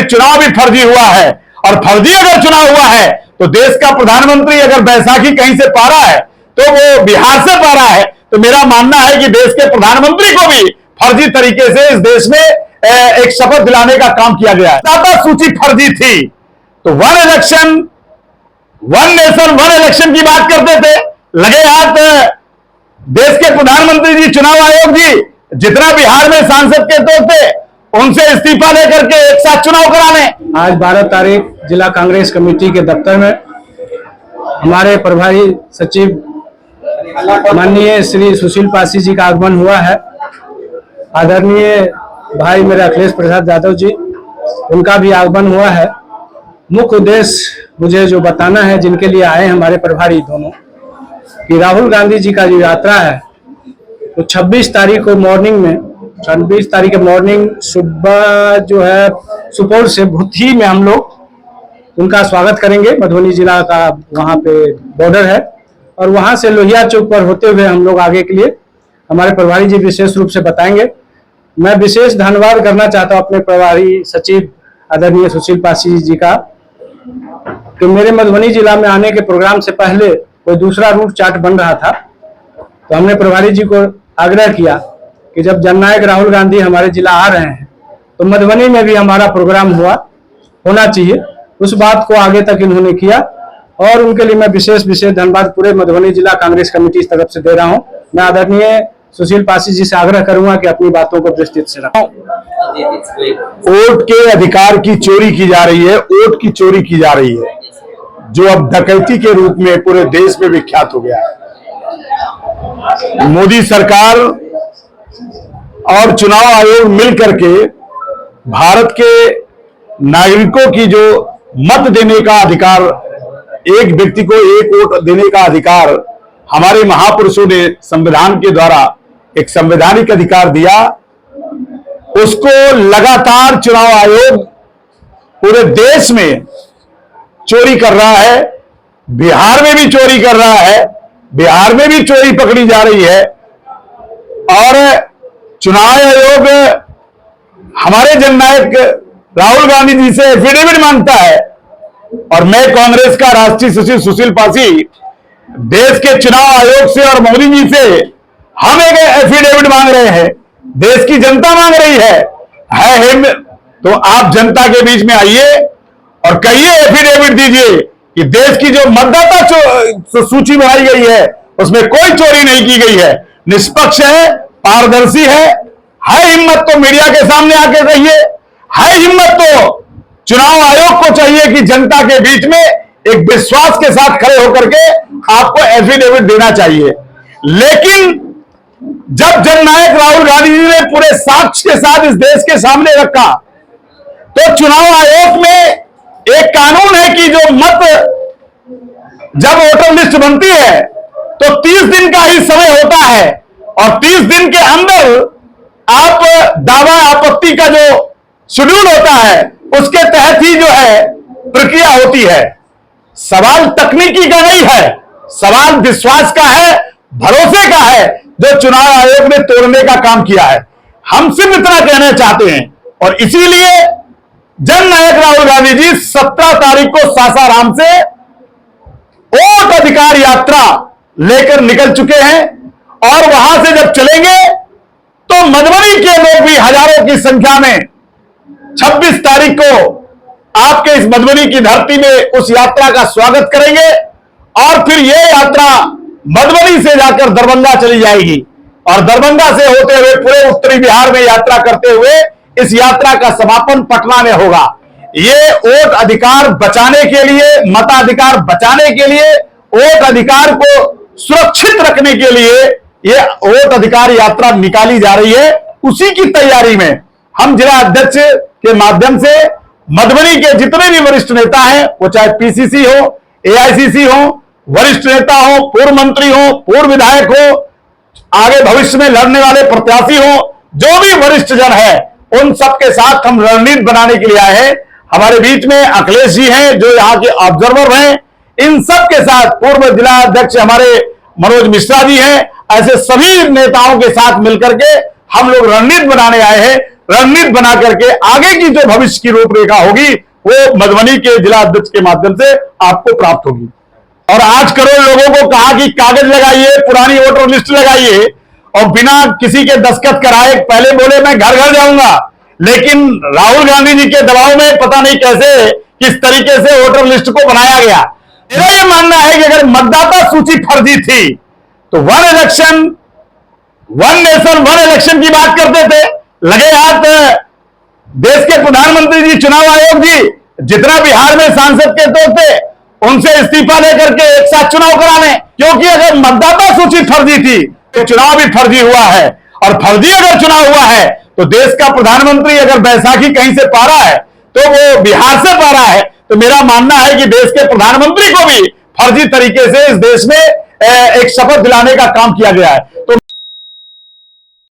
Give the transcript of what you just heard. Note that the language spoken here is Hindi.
चुनाव भी फर्जी हुआ है। और फर्जी अगर चुनाव हुआ है तो देश का प्रधानमंत्री अगर बैसाखी कहीं से पा रहा है तो वो बिहार से पा रहा है। तो मेरा मानना है कि देश के प्रधानमंत्री को भी फर्जी तरीके से इस देश में एक शपथ दिलाने का काम किया गया है। मतदाता सूची फर्जी थी तो one election one nation one election की बात करते थे। लगे हाथ देश के प्रधानमंत्री जी, चुनाव आयोग जी, जितना बिहार में सांसद के तो थे उनसे इस्तीफा लेकर के एक साथ चुनाव कराने। आज 12 तारीख जिला कांग्रेस कमेटी के दफ्तर में हमारे प्रभारी सचिव माननीय श्री सुशील पासी जी का आगमन हुआ है। आदरणीय भाई मेरे अखिलेश प्रसाद यादव जी, उनका भी आगमन हुआ है। मुख्य उद्देश्य मुझे जो बताना है, जिनके लिए आए हमारे प्रभारी दोनों, कि राहुल गांधी जी का जो यात्रा है तो 26 तारीख को मॉर्निंग में 26 तारीख के मॉर्निंग सुबह जो है सुपौल से भूथी में हम लोग उनका स्वागत करेंगे। मधुबनी जिला का वहाँ पे बॉर्डर है और वहाँ से लोहिया चौक पर होते हुए हम लोग आगे के लिए हमारे प्रभारी जी विशेष रूप से बताएंगे। मैं विशेष धन्यवाद करना चाहता हूँ अपने प्रभारी सचिव आदरणीय सुशील पासी जी का, कि मेरे मधुबनी जिला में आने के प्रोग्राम से पहले कोई दूसरा रूट चार्ट बन रहा था। तो हमने प्रभारी जी को आग्रह किया कि जब जननायक राहुल गांधी हमारे जिला आ रहे हैं तो मधुबनी में भी हमारा प्रोग्राम होना चाहिए। उस बात को आगे तक इन्होंने किया और उनके लिए मैं विशेष धन्यवाद पूरे मधुबनी जिला कांग्रेस कमेटी की तरफ से दे रहा हूं। मैं आदरणीय सुशील पासी जी से आग्रह करूंगा कि अपनी बातों को विस्तृत से रखें। वोट के अधिकार की चोरी की जा रही है, वोट की चोरी की जा रही है, जो अब डकैती के रूप में पूरे देश में विख्यात हो गया है। मोदी सरकार और चुनाव आयोग मिलकर के भारत के नागरिकों की जो मत देने का अधिकार, एक व्यक्ति को एक वोट देने का अधिकार हमारे महापुरुषों ने संविधान के द्वारा एक संवैधानिक अधिकार दिया, उसको लगातार चुनाव आयोग पूरे देश में चोरी कर रहा है। बिहार में भी चोरी कर रहा है, बिहार में भी चोरी पकड़ी जा रही है। और चुनाव आयोग हमारे जननायक राहुल गांधी जी से एफिडेविट मांगता है और मैं कांग्रेस का राष्ट्रीय सचिव सुशील पासी देश के चुनाव आयोग से और मोदी जी से हम एक एफिडेविट मांग रहे हैं। देश की जनता मांग रही है तो आप जनता के बीच में आइए और कहिए, एफिडेविट दीजिए कि देश की जो मतदाता सूची बनाई गई है उसमें कोई चोरी नहीं की गई है, निष्पक्ष है, पारदर्शी है हिम्मत तो मीडिया के सामने आके कहिए, है हिम्मत तो चुनाव आयोग को चाहिए कि जनता के बीच में एक विश्वास के साथ खड़े होकर के आपको एफिडेविट देना चाहिए। लेकिन जब जननायक राहुल गांधी जी ने पूरे साक्ष्य के साथ इस देश के सामने रखा तो चुनाव आयोग में एक कानून है कि जो मत जब वोटर लिस्ट बनती है तो 30 दिन का ही समय होता है और 30 दिन के अंदर आप दावा आपत्ति का जो शेड्यूल होता है उसके तहत ही जो है प्रक्रिया होती है। सवाल तकनीकी का नहीं है, सवाल विश्वास का है, भरोसे का है, जो चुनाव आयोग ने तोड़ने का काम किया है। हम सिर्फ इतना कहना चाहते हैं और इसीलिए जननायक राहुल गांधी जी 17 तारीख को सासाराम से वोट अधिकार यात्रा लेकर निकल चुके हैं और वहां से जब चलेंगे तो मधुबनी के लोग भी हजारों की संख्या में 26 तारीख को आपके इस मधुबनी की धरती में उस यात्रा का स्वागत करेंगे और फिर यह यात्रा मधुबनी से जाकर दरभंगा चली जाएगी और दरभंगा से होते हुए पूरे उत्तरी बिहार में यात्रा करते हुए इस यात्रा का समापन पटना में होगा। ये वोट अधिकार बचाने के लिए, मताधिकार बचाने के लिए, वोट अधिकार को सुरक्षित रखने के लिए ये वोट अधिकार यात्रा निकाली जा रही है। उसी की तैयारी में हम जिला अध्यक्ष के माध्यम से मधुबनी के जितने भी वरिष्ठ नेता हैं, वो चाहे पीसीसी हो, एआईसीसी हो, वरिष्ठ नेता हो, पूर्व मंत्री हो, पूर्व विधायक हो, आगे भविष्य में लड़ने वाले प्रत्याशी हो, जो भी वरिष्ठ जन है उन सबके साथ हम रणनीति बनाने के लिए आए हैं। हमारे बीच में अखिलेश जी हैं जो यहाँ के ऑब्जर्वर हैं, इन सब के साथ पूर्व जिला अध्यक्ष हमारे मनोज मिश्रा जी हैं। ऐसे सभी नेताओं के साथ मिलकर के हम लोग रणनीति बनाने आए हैं रणनीति बना करके आगे की जो भविष्य की रूपरेखा होगी वो मधुबनी के जिला अध्यक्ष के माध्यम से आपको प्राप्त होगी। और 8 करोड़ लोगों को कहा कि कागज लगाइए, पुरानी वोटर लिस्ट लगाइए, और बिना किसी के दस्तखत कराए पहले बोले मैं घर घर जाऊंगा, लेकिन राहुल गांधी जी के दबाव में पता नहीं कैसे किस तरीके से वोटर लिस्ट को बनाया गया। मेरा यह मानना है कि अगर मतदाता सूची फर्जी थी तो one election one nation one election की बात करते थे। लगे हाथ देश के प्रधानमंत्री जी, चुनाव आयोग जी, जितना बिहार में सांसद के तो थे उनसे इस्तीफा लेकर के एक साथ चुनाव करा लें, क्योंकि अगर मतदाता सूची फर्जी थी तो चुनाव भी फर्जी हुआ है। और फर्जी अगर चुनाव हुआ है तो देश का प्रधानमंत्री अगर बैसाखी कहीं से पा रहा है तो वो बिहार से पा रहा है। तो मेरा मानना है कि देश के प्रधानमंत्री को भी फर्जी तरीके से इस देश में एक शपथ दिलाने का काम किया गया है। तो